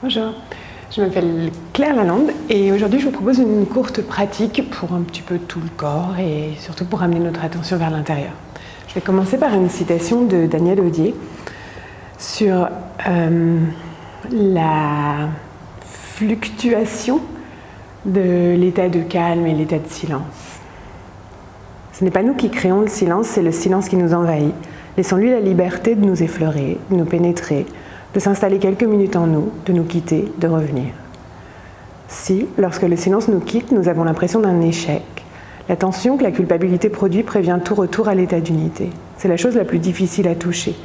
Bonjour, je m'appelle Claire Lalande et aujourd'hui je vous propose une courte pratique pour un petit peu tout le corps et surtout pour amener notre attention vers l'intérieur. Je vais commencer par une citation de Daniel Audier sur la fluctuation de l'état de calme et l'état de silence. Ce n'est pas nous qui créons le silence, c'est le silence qui nous envahit. Laissons-lui la liberté de nous effleurer, de nous pénétrer, de s'installer quelques minutes en nous, de nous quitter, de revenir. Si, lorsque le silence nous quitte, nous avons l'impression d'un échec, la tension que la culpabilité produit prévient tout retour à l'état d'unité. C'est la chose la plus difficile à toucher.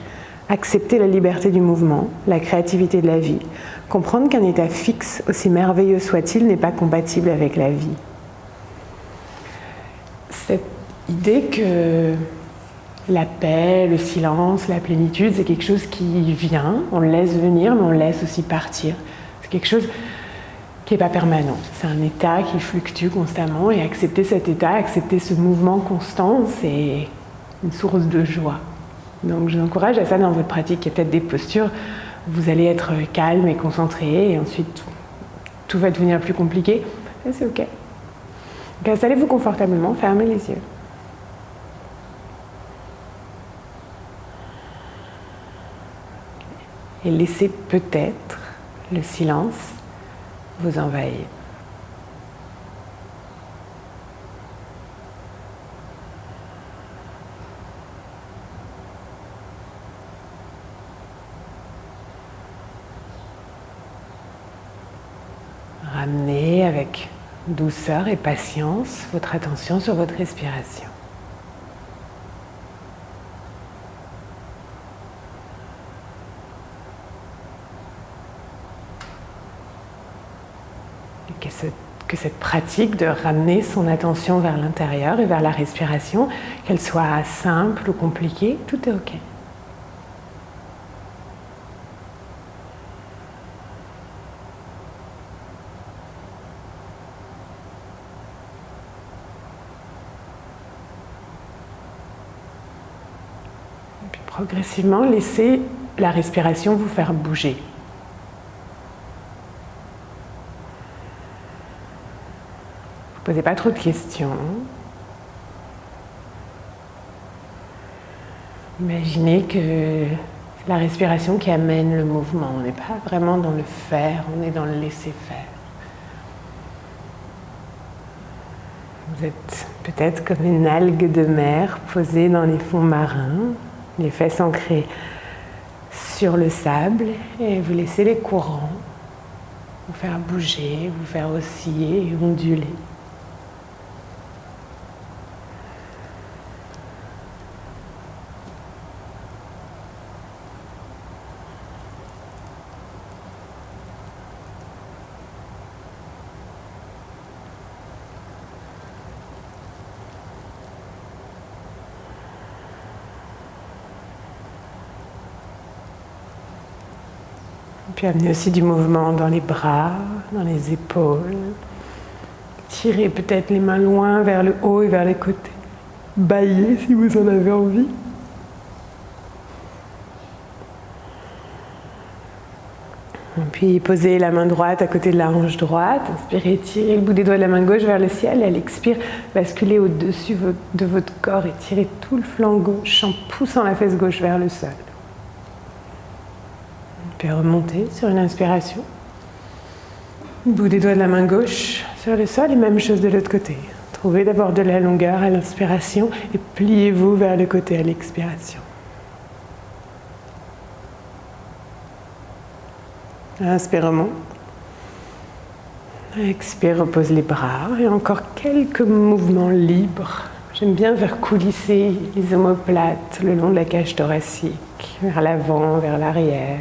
Accepter la liberté du mouvement, la créativité de la vie, comprendre qu'un état fixe, aussi merveilleux soit-il, n'est pas compatible avec la vie. Cette idée que la paix, le silence, la plénitude, c'est quelque chose qui vient, on le laisse venir, mais on le laisse aussi partir. C'est quelque chose qui n'est pas permanent. C'est un état qui fluctue constamment et accepter cet état, accepter ce mouvement constant, c'est une source de joie. Donc je vous encourage à ça dans votre pratique. Il y a peut-être des postures où vous allez être calme et concentré et ensuite tout va devenir plus compliqué. Et c'est ok. Donc installez-vous confortablement, fermez les yeux. Et laissez peut-être le silence vous envahir. Ramenez avec douceur et patience votre attention sur votre respiration. Que cette pratique de ramener son attention vers l'intérieur et vers la respiration, qu'elle soit simple ou compliquée, tout est ok. Et puis progressivement, laissez la respiration vous faire bouger. Posez pas trop de questions. Imaginez que c'est la respiration qui amène le mouvement. On n'est pas vraiment dans le faire, on est dans le laisser faire. Vous êtes peut-être comme une algue de mer posée dans les fonds marins, les fesses ancrées sur le sable et vous laissez les courants vous faire bouger, vous faire osciller et onduler. Puis amenez aussi du mouvement dans les bras, dans les épaules. Tirez peut-être les mains loin vers le haut et vers les côtés. Bâillez si vous en avez envie. Et puis posez la main droite à côté de la hanche droite. Inspirez, tirez le bout des doigts de la main gauche vers le ciel. Et à l'expire, basculez au-dessus de votre corps et tirez tout le flanc gauche en poussant la fesse gauche vers le sol. Puis remonter sur une inspiration. Le bout des doigts de la main gauche sur le sol et même chose de l'autre côté. Trouvez d'abord de la longueur à l'inspiration et pliez-vous vers le côté à l'expiration. Inspire, remonte. Expire, repose les bras et encore quelques mouvements libres. J'aime bien faire coulisser les omoplates le long de la cage thoracique, vers l'avant, vers l'arrière.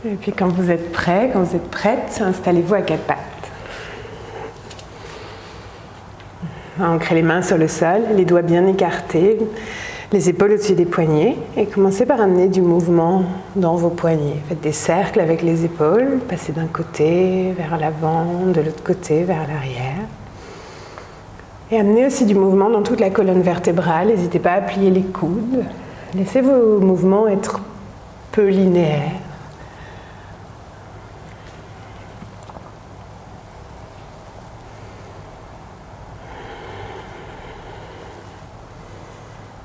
Et puis quand vous êtes prêt, quand vous êtes prête, installez-vous à quatre pattes. Ancrez les mains sur le sol, les doigts bien écartés, les épaules au-dessus des poignets et commencez par amener du mouvement dans vos poignets. Faites des cercles avec les épaules, passez d'un côté vers l'avant, de l'autre côté vers l'arrière. Et amenez aussi du mouvement dans toute la colonne vertébrale. N'hésitez pas à plier les coudes. Laissez vos mouvements être peu linéaires.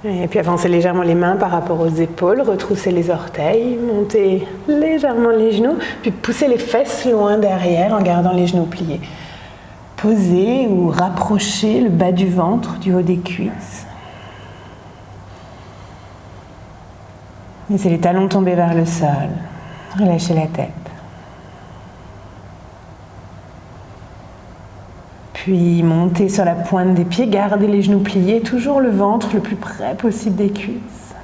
Et puis avancez légèrement les mains par rapport aux épaules, retroussez les orteils, montez légèrement les genoux, puis poussez les fesses loin derrière en gardant les genoux pliés. Posez ou rapprochez le bas du ventre du haut des cuisses. Laissez les talons tomber vers le sol. Relâchez la tête. Puis montez sur la pointe des pieds, gardez les genoux pliés, toujours le ventre le plus près possible des cuisses.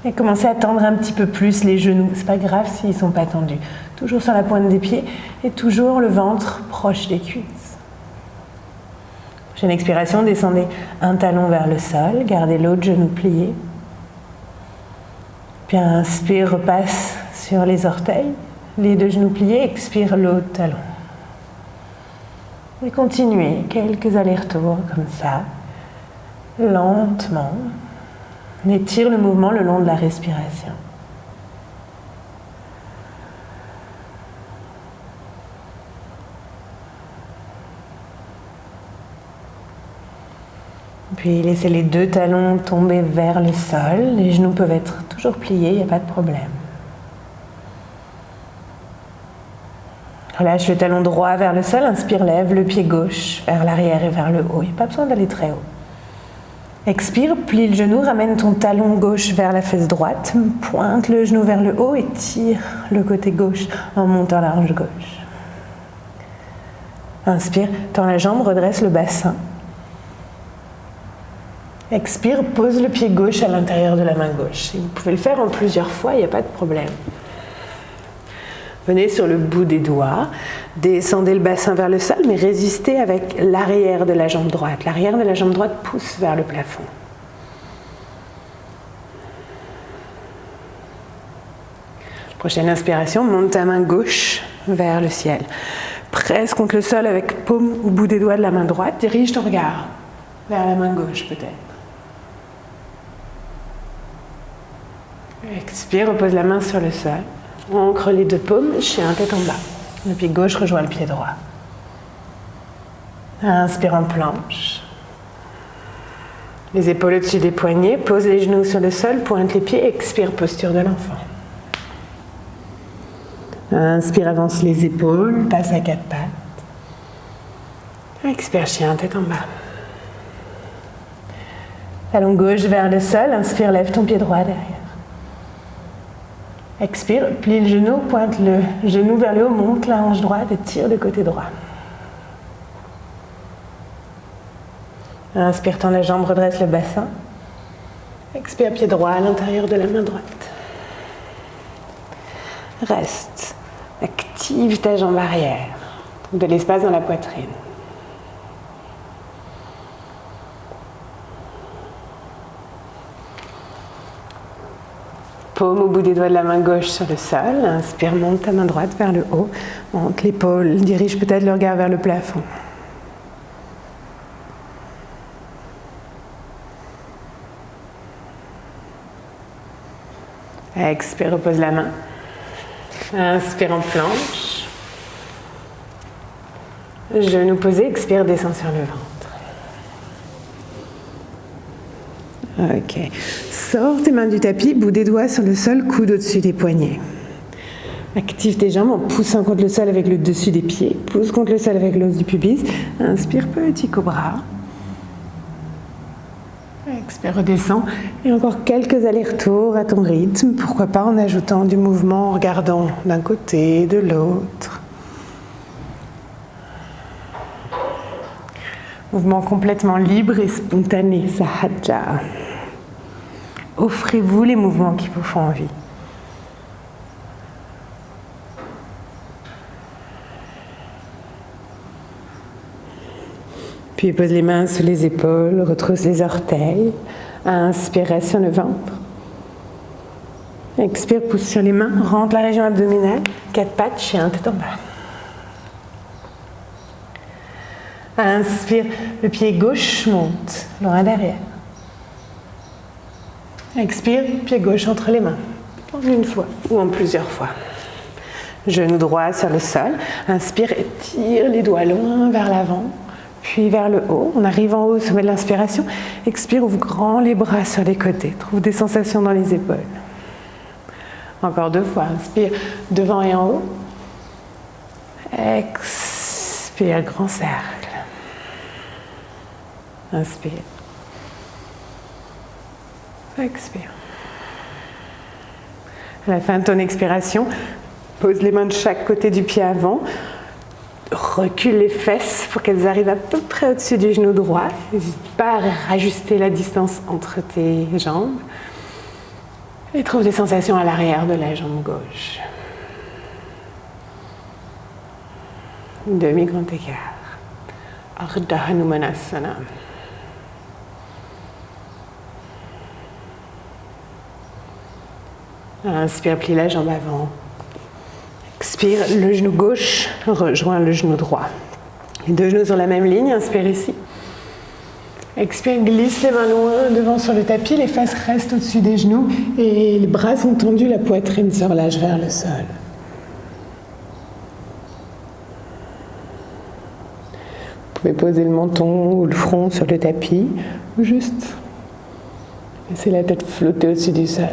Et commencez à tendre un petit peu plus les genoux. C'est pas grave s'ils ne sont pas tendus. Toujours sur la pointe des pieds et toujours le ventre proche des cuisses. Prochaine expiration, descendez un talon vers le sol, gardez l'autre genou plié. Puis inspire, repasse sur les orteils, les deux genoux pliés, expire l'autre talon. Et continuez quelques allers-retours comme ça, lentement. On étire le mouvement le long de la respiration. Puis laissez les deux talons tomber vers le sol. Les genoux peuvent être toujours pliés, il n'y a pas de problème. Relâche le talon droit vers le sol, inspire, lève le pied gauche vers l'arrière et vers le haut. Il n'y a pas besoin d'aller très haut. Expire, plie le genou, ramène ton talon gauche vers la fesse droite, pointe le genou vers le haut et tire le côté gauche en montant la hanche gauche. Inspire, tends la jambe, redresse le bassin. Expire, pose le pied gauche à l'intérieur de la main gauche. Et vous pouvez le faire en plusieurs fois, il n'y a pas de problème. Venez sur le bout des doigts, descendez le bassin vers le sol, mais résistez avec l'arrière de la jambe droite. L'arrière de la jambe droite pousse vers le plafond. Prochaine inspiration, monte ta main gauche vers le ciel. Presse contre le sol avec paume au bout des doigts de la main droite. Dirige ton regard vers la main gauche peut-être. Expire, repose la main sur le sol. Ancre les deux paumes, chien tête en bas. Le pied gauche rejoint le pied droit. Inspire en planche. Les épaules au-dessus des poignets, pose les genoux sur le sol, pointe les pieds, expire, posture de l'enfant. Inspire, avance les épaules, passe à quatre pattes. Expire, chien tête en bas. Talon gauche vers le sol, inspire, lève ton pied droit derrière. Expire, plie le genou, pointe le genou vers le haut, monte la hanche droite et tire le côté droit. Inspire, tends la jambe, redresse le bassin. Expire, pied droit à l'intérieur de la main droite. Reste. Active ta jambe arrière. De l'espace dans la poitrine. Paume au bout des doigts de la main gauche sur le sol. Inspire, monte ta main droite vers le haut. Monte l'épaule, dirige peut-être le regard vers le plafond. Expire, repose la main. Inspire en planche. Genou posé, expire, descend sur le ventre. Ok. Sors tes mains du tapis, bout des doigts sur le sol, coude au-dessus des poignets. Active tes jambes en poussant contre le sol avec le dessus des pieds. Pousse contre le sol avec l'os du pubis. Inspire, petit cobra. Expire, redescends. Et encore quelques allers-retours à ton rythme. Pourquoi pas en ajoutant du mouvement, en regardant d'un côté, de l'autre. Mouvement complètement libre et spontané, Sahaja. Offrez-vous les mouvements qui vous font envie. Puis pose les mains sous les épaules, retrousse les orteils. Inspire sur le ventre. Expire, pousse sur les mains, rentre la région abdominale. Quatre pattes, chien tête en bas. Inspire, le pied gauche monte, loin derrière. Expire, pied gauche entre les mains, en une fois ou en plusieurs fois. Genou droit sur le sol. Inspire et tire les doigts loin vers l'avant, puis vers le haut. On arrive en haut au sommet de l'inspiration. Expire, ouvre grand les bras sur les côtés. Trouve des sensations dans les épaules. Encore 2 fois. Inspire devant et en haut. Expire, grand cercle. Inspire. Expire. À la fin de ton expiration, pose les mains de chaque côté du pied avant. Recule les fesses pour qu'elles arrivent à peu près au-dessus du genou droit. N'hésite pas à rajuster la distance entre tes jambes. Et trouve des sensations à l'arrière de la jambe gauche. Demi-grand écart. Ardha Hanumanasana. Inspire, plie la jambe avant. Expire, le genou gauche rejoint le genou droit. Les 2 genoux sur la même ligne, inspire ici. Expire, glisse les mains loin devant sur le tapis, les fesses restent au-dessus des genoux et les bras sont tendus, la poitrine se relâche vers le sol. Vous pouvez poser le menton ou le front sur le tapis ou juste laisser la tête flotter au-dessus du sol.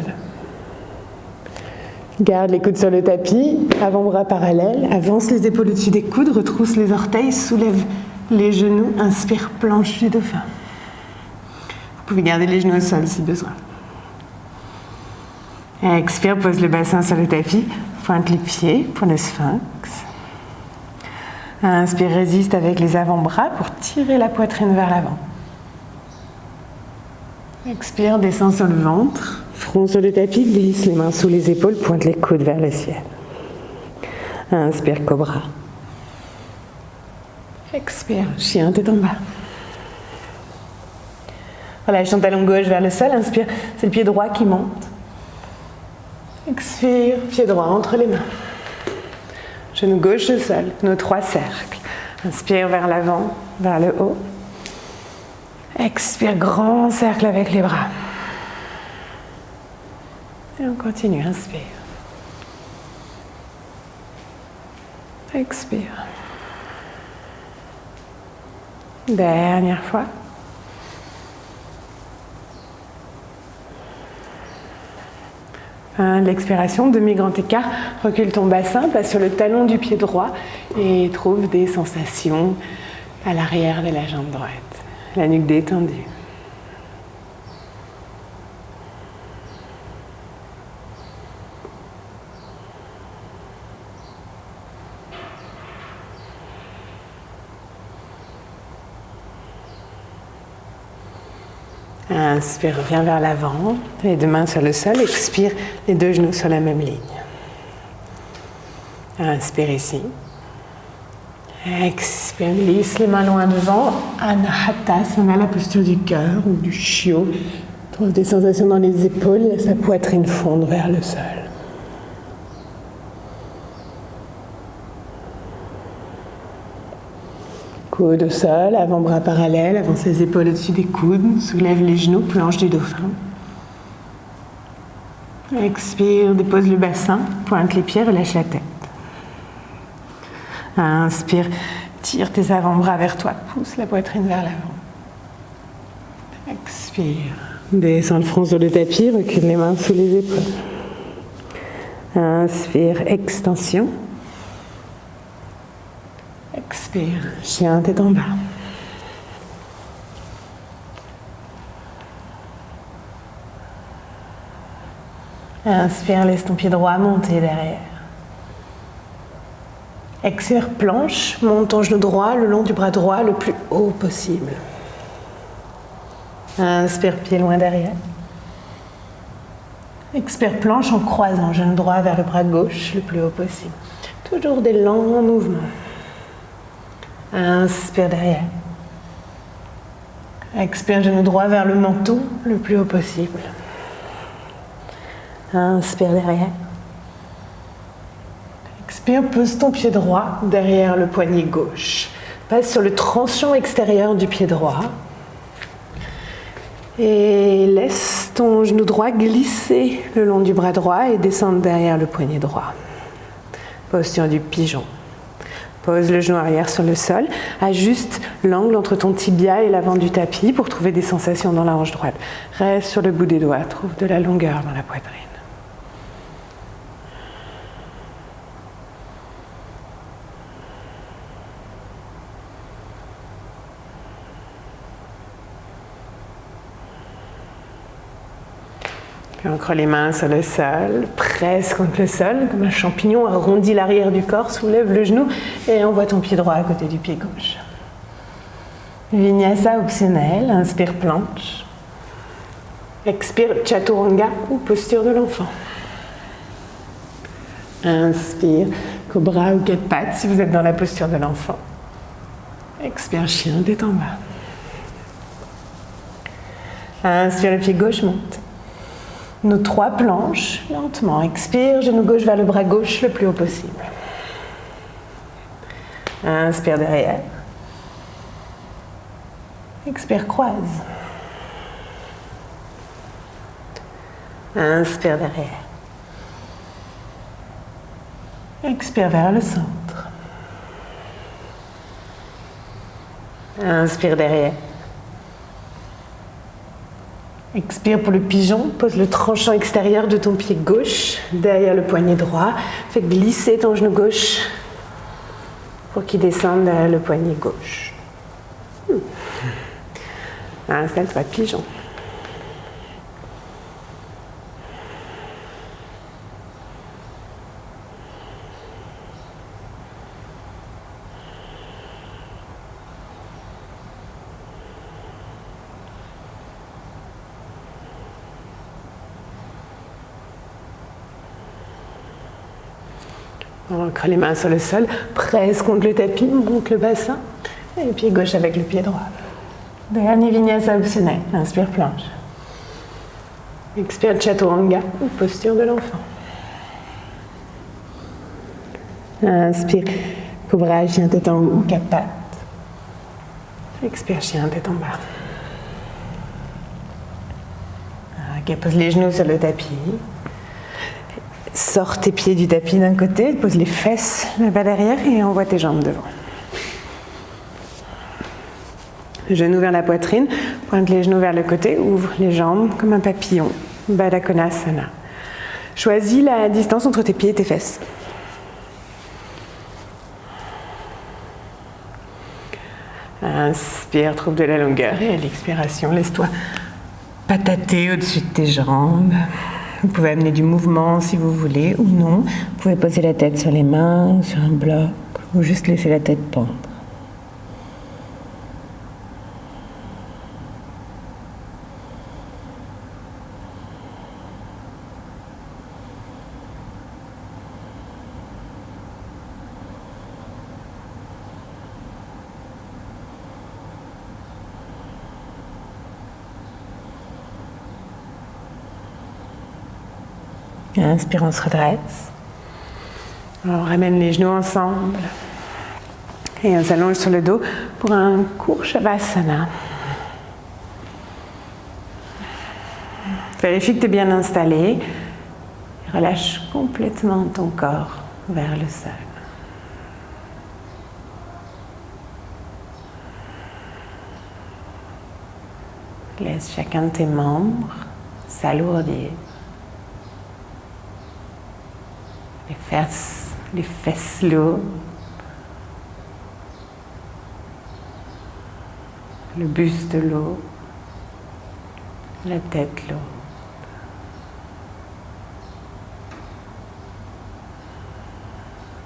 Garde les coudes sur le tapis, avant-bras parallèles, avance les épaules au-dessus des coudes, retrousse les orteils, soulève les genoux, inspire, planche du dauphin. Vous pouvez garder les genoux au sol si besoin. Expire, pose le bassin sur le tapis, pointe les pieds pour le sphinx. Inspire, résiste avec les avant-bras pour tirer la poitrine vers l'avant. Expire, descend sur le ventre. Front sur le tapis, glisse les mains sous les épaules, pointe les coudes vers le ciel. Inspire, cobra. Expire, chien tête en bas. Relâche ton talon gauche vers le sol. Inspire, c'est le pied droit qui monte. Expire, pied droit entre les mains. Genou gauche au sol, nos 3 cercles. Inspire vers l'avant, vers le haut. Expire, grand cercle avec les bras. Et on continue, inspire. Expire. Dernière fois. Fin de l'expiration, demi-grand écart. Recule ton bassin, passe sur le talon du pied droit et trouve des sensations à l'arrière de la jambe droite. La nuque détendue. Inspire, reviens vers l'avant, les 2 mains sur le sol, expire, les 2 genoux sur la même ligne. Inspire ici. Expire, glisse les mains loin devant. Anahatasana, la posture du cœur ou du chiot. Trouve des sensations dans les épaules, laisse la poitrine fondre vers le sol. Coude au sol, avant-bras parallèle, avance les épaules au-dessus des coudes, soulève les genoux, planche du dauphin. Expire, dépose le bassin, pointe les pieds, relâche la tête. Inspire, tire tes avant-bras vers toi, pousse la poitrine vers l'avant. Expire, descends le front sur le tapis, recule les mains sous les épaules. Inspire, extension. Expire, chien tête en bas. Inspire, laisse ton pied droit monter derrière. Expire, planche, monte ton genou droit le long du bras droit le plus haut possible. Inspire, pied loin derrière. Expire, planche en croisant, genou droit vers le bras gauche le plus haut possible. Toujours des longs mouvements. Inspire derrière. Expire, genou droit vers le menton le plus haut possible. Inspire derrière. Expire, pose ton pied droit derrière le poignet gauche. Passe sur le tranchant extérieur du pied droit. Et laisse ton genou droit glisser le long du bras droit et descendre derrière le poignet droit. Posture du pigeon. Pose le genou arrière sur le sol. Ajuste l'angle entre ton tibia et l'avant du tapis pour trouver des sensations dans la hanche droite. Reste sur le bout des doigts. Trouve de la longueur dans la poitrine. Puis ancre les mains sur le sol, presse contre le sol, comme un champignon, arrondis l'arrière du corps, soulève le genou et envoie ton pied droit à côté du pied gauche. Vinyasa optionnel, inspire planche. Expire chaturanga ou posture de l'enfant. Inspire cobra ou quatre pattes si vous êtes dans la posture de l'enfant. Expire chien, tête en bas. Inspire, le pied gauche monte. Nos 3 planches, lentement. Expire, genou gauche vers le bras gauche le plus haut possible. Inspire derrière. Expire, croise. Inspire derrière. Expire vers le centre. Inspire derrière. Expire pour le pigeon, pose le tranchant extérieur de ton pied gauche derrière le poignet droit. Fais glisser ton genou gauche pour qu'il descende derrière le poignet gauche. Installe-toi, pigeon. Ancre les mains sur le sol, presse contre le tapis, monte le bassin et le pied gauche avec le pied droit. Dernier vinyasa optionnel, inspire planche. Expire chaturanga ou posture de l'enfant. Inspire cobra, chien tête en haut, 4 pattes. Expire chien tête en bas. Ok, pose les genoux sur le tapis. Sors tes pieds du tapis d'un côté, pose les fesses là-bas derrière et envoie tes jambes devant. Genoux vers la poitrine, pointe les genoux vers le côté, ouvre les jambes comme un papillon. Baddha Konasana. Choisis la distance entre tes pieds et tes fesses. Inspire, trouve de la longueur et à l'expiration, laisse-toi patater au-dessus de tes jambes. Vous pouvez amener du mouvement si vous voulez ou non. Vous pouvez poser la tête sur les mains, sur un bloc ou juste laisser la tête pendre. Inspire, on se redresse. On ramène les genoux ensemble. Et on s'allonge sur le dos pour un court Shavasana. Vérifie que tu es bien installé. Relâche complètement ton corps vers le sol. Laisse chacun de tes membres s'alourdir. Les fesses lourdes, le buste lourd, la tête lourde.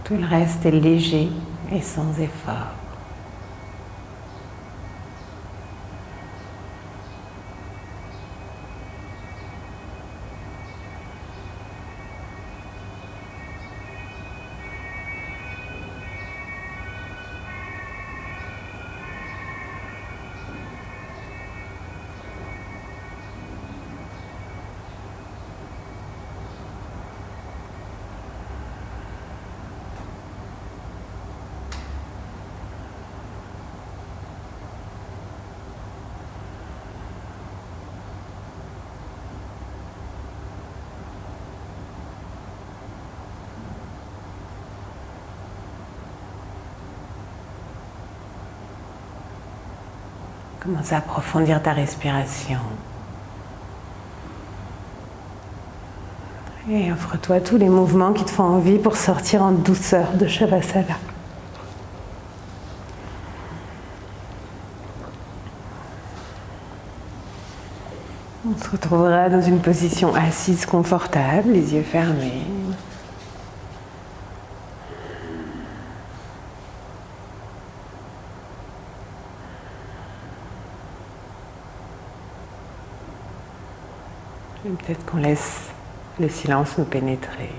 Tout le reste est léger et sans effort. Commence à approfondir ta respiration. Et offre-toi tous les mouvements qui te font envie pour sortir en douceur de Shavasana. On se retrouvera dans une position assise confortable, les yeux fermés. Et peut-être qu'on laisse le silence nous pénétrer.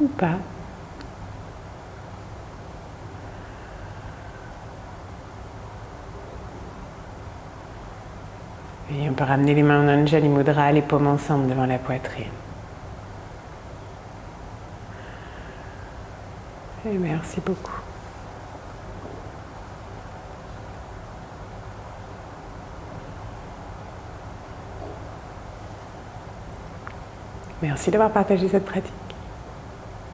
Ou pas. Et on peut ramener les mains en Anjali Mudra, les paumes ensemble devant la poitrine. Et merci beaucoup. Merci d'avoir partagé cette pratique.